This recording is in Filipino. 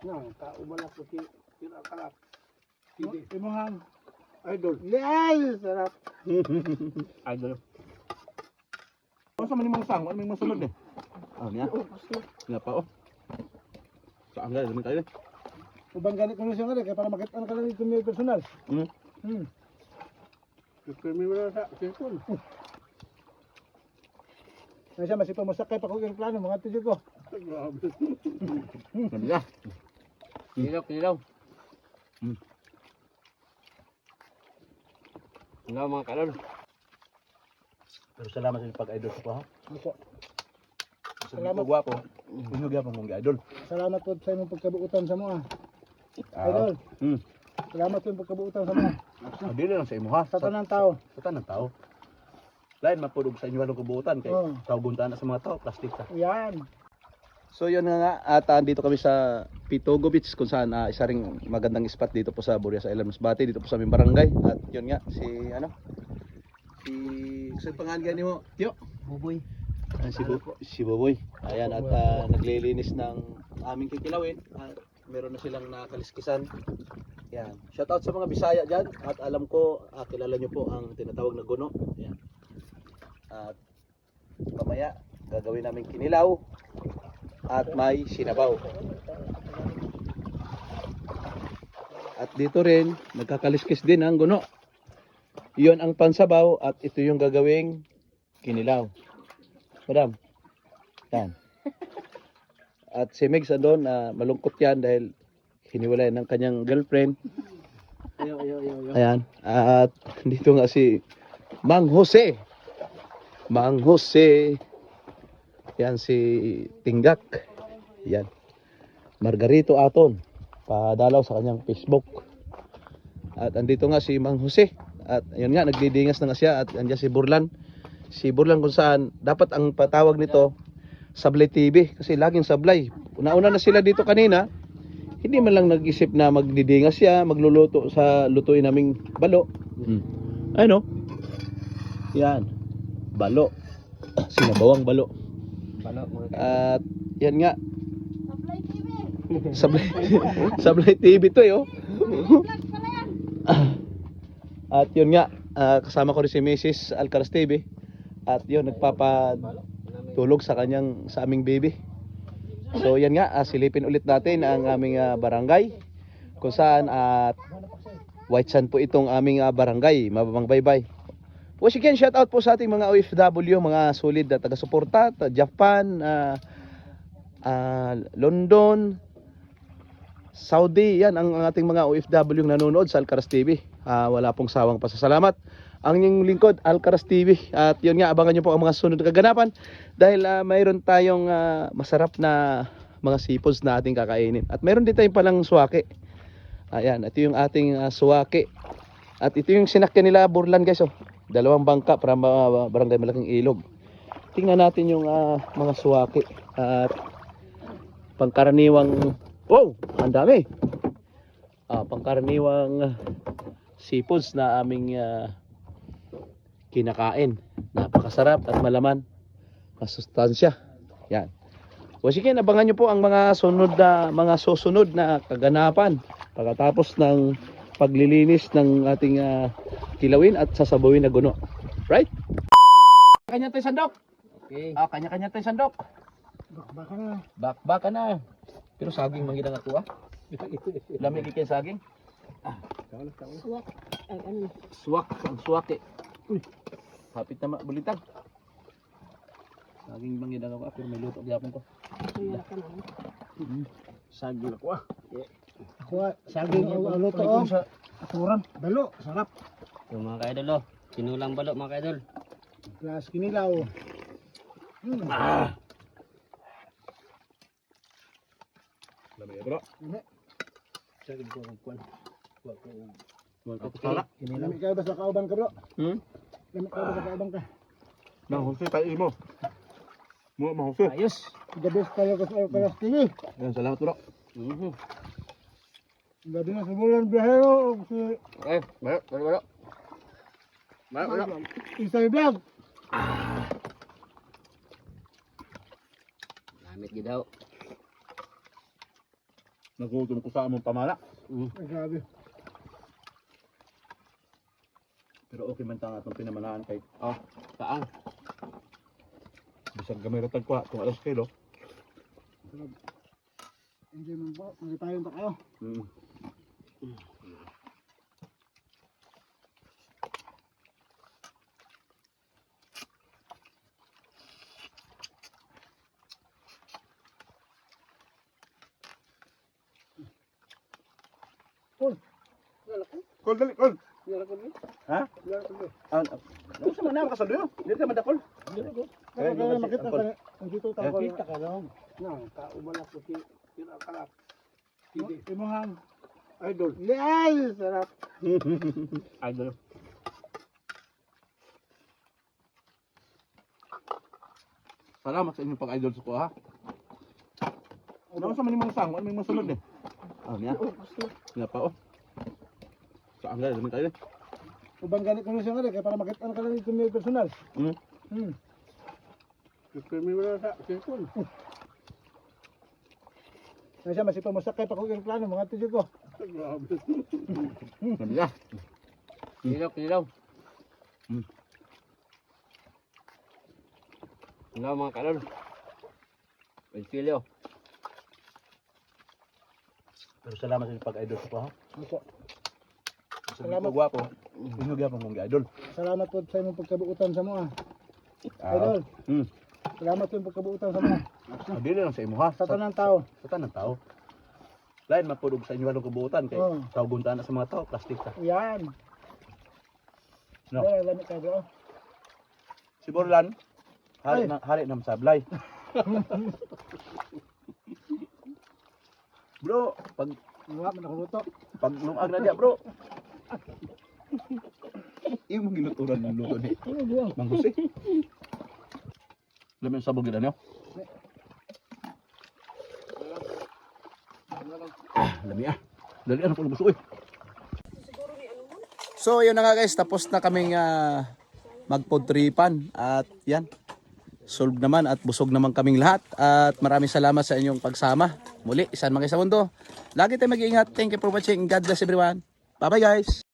Nang tao ba na puti tira-kalat. Imuhang Idol. ay sarap. Idol. Ano sa manimang sang? Ano may masunod eh? Ah, niya. Nga pa oh. Saan nga? Dami tayo eh. Ubang ganit ko siya nga kaya para makita ka lang dito may personal. Kami wala sa cellphone. Kaya siya masipag masakay pa ko yung plano mga tijil ko. Grabe. Sabi na. Kinilaw. Kinilaw mga kalol. Pero salamat sa pag-idol ko ha. Opo. Salamat Salamat. po gwapo. Inyo gyapon mong idol. Salamat po sa inyong pagkabuutan sa mga. Idol. Salamat po sa pagkabuutan sa mga. Adili lang sa imo ha. Sa tanang tao. Sa tanang tao. Lain mapudog sa inyo ang kabuutan kay Oo. tawgon na sa mga tao, plastic ta. Yan. So yun nga at dito kami sa Pitogo Beach kung saan isa ring magandang spot dito po sa Boria sa Ilam Masbate dito po sa aming barangay at yun nga si sa pangalan mo Tio Buboy. si Boboy ayan at naglilinis ng aming kikilawin at meron na silang nakaliskisan yan shout out sa mga Bisaya dyan at alam ko kilala nyo po ang tinatawag na guno yan at mamaya gagawin namin kinilaw at may sinabaw. At dito rin, nagkakaliskis din ang guno. Iyon ang pansabaw at ito yung gagawing kinilaw. Madam, yan. At si Megs andun, malungkot yan dahil hiniwalay ng kanyang girlfriend. Ayan. At dito nga si Mang Jose. Mang Jose. Yan si Tinggak. Yan. Margarito Aton. Padalaw sa kanyang Facebook. At andito nga si Mang Jose. At ayun nga, nagdidingas na nga siya. At andyan si Burlan. Si Burlan kung saan, dapat ang patawag nito, Sablay TV. Kasi laging sablay. Una-una na sila dito kanina. Hindi man lang nag-isip na magdidingas siya, magluluto sa lutuin naming balo. Ano? Yan. Balo. Sinabawang balo. At yan nga. Sablay TV to yo. At yun nga, kasama ko rin si Mrs. Alcaraz TV. At yun, nagpapatulog sa aming baby. So yan nga, silipin ulit natin ang aming barangay. Kung saan at White Sand po itong aming barangay. Mababang baybay. Once again, shout out po sa ating mga OFW, mga solid na taga-suporta, Japan, London, Saudi, yan ang ating mga OFW nanonood sa Alcaraz TV. Wala pong sawang pasasalamat. Ang inyong lingkod, Alcaraz TV. At yun nga, abangan nyo po ang mga sunod na kaganapan dahil mayroon tayong masarap na mga seafoods na ating kakainin. At mayroon din tayong palang suwake. Ayan, ito yung ating suwake. At ito yung sinakyan nila Burlan guys. Oh. 2 bangka para barangay Malaking Ilog. Tingnan natin yung mga suwake at pangkaraniwang ang dami. Pangkaraniwang seafoods na aming kinakain. Napakasarap at malaman. Masustansya. Yan. O sige, abangan nyo po ang mga susunod na kaganapan pagkatapos ng paglilinis ng ating kilawin at sasabawin na guno. Right? Kanya tayo sandok. Okay. Kanya-kanya tayo sandok. Baka na. Baka na. Pero saging mangidang ako Lamig ikin saging. Suwak. Ay, ano? Suwak, ang suwak eh. Uy. Hapit na bulitag. Saging mangidang ako pero may luto gyapon ko. Kaya ka na. Saging ako Ako saging ang luto oh. Sa aturan. Balo, sarap. Yung mga kaidol oh. Sinulang balo mga kaidol. Plus kinilaw. Lamig bro. Saging ko ang kwan. Sala. Lamig kayo ba sa kauban ka bro? Lamig kayo ba sa kauban ka? Mang Jose tayo mo. Mang Jose. Ayos. The best kayo sa Alcaraz TV. Yan, salamat bro. Gabi na sa bulan biyahero. Si Bro. Isay Vlog. Lamit gid daw. Nagutom ko sa among pamana. Ay, grabe. Pero okay man tanga itong pinamanaan kay Saan? bisag gamay ratag ko itong alas kilo. Enjoy mo po. Magitayon pa kayo. Mm. Kol dali kol. Yara ko din. Ha? Yara ko din. Ano sa man na makasaldo yo? Dili ka madakol. Kaya kaya makita ka na. Nandito tayo. Kita ka lang. No, tao man ako tira kalap. Hindi. Imuhang. Idol. Ay, sarap. Idol. Salamat sa inyong pag-idol sa ko ha. Ano sa manimong sang? Ano yung masunod eh? Ah, niya. Niya pa oh. Saan ka? Dami tayo eh. Ubang ganit ko na siya nga kaya para makita ka lang yung personal. Hmm. Nagpirmi mo na sa cellphone. Nga siya masipag masakay pa ko yung plano mga tudyo ko. Grabe. Sabi niya. Kinilaw. Hello mga kadol. Pilipilyo. Pero salamat sa inyong pag-idol sa ko ha. Opo. Salamat. Salamat. Gwapo. Inyong gyapon mong idol. Salamat po sa inyong pagkabuutan sa mga. Ah. Idol. Hmm. Salamat po yung pagkabuutan sa mga. Dili lang sa imo ha. Sa tanang tao. Sa tanang tao. Lain mapudog sa inyo walong kabuutan kay Oo. tawguntaan na sa mga tao plastic ta. Yan. No. Dahil lamit tayo doon. Si Borlan Ay. hari ng sablay. Bro, pag Mga manakuluto. lungag na diya bro. Yung mga ginuturan ng luto ni Ano yun? Mang Jose. Lamin sabog gid ano? Lami ah. Dali ano po buso eh. So yun na nga guys, tapos na kaming magpodtripan at yan. Solve naman at busog naman kaming lahat at maraming salamat sa inyong pagsama. Muli, isan mga sa mundo. Lagi tayong mag-iingat. Thank you for watching. God bless everyone. Bye bye guys.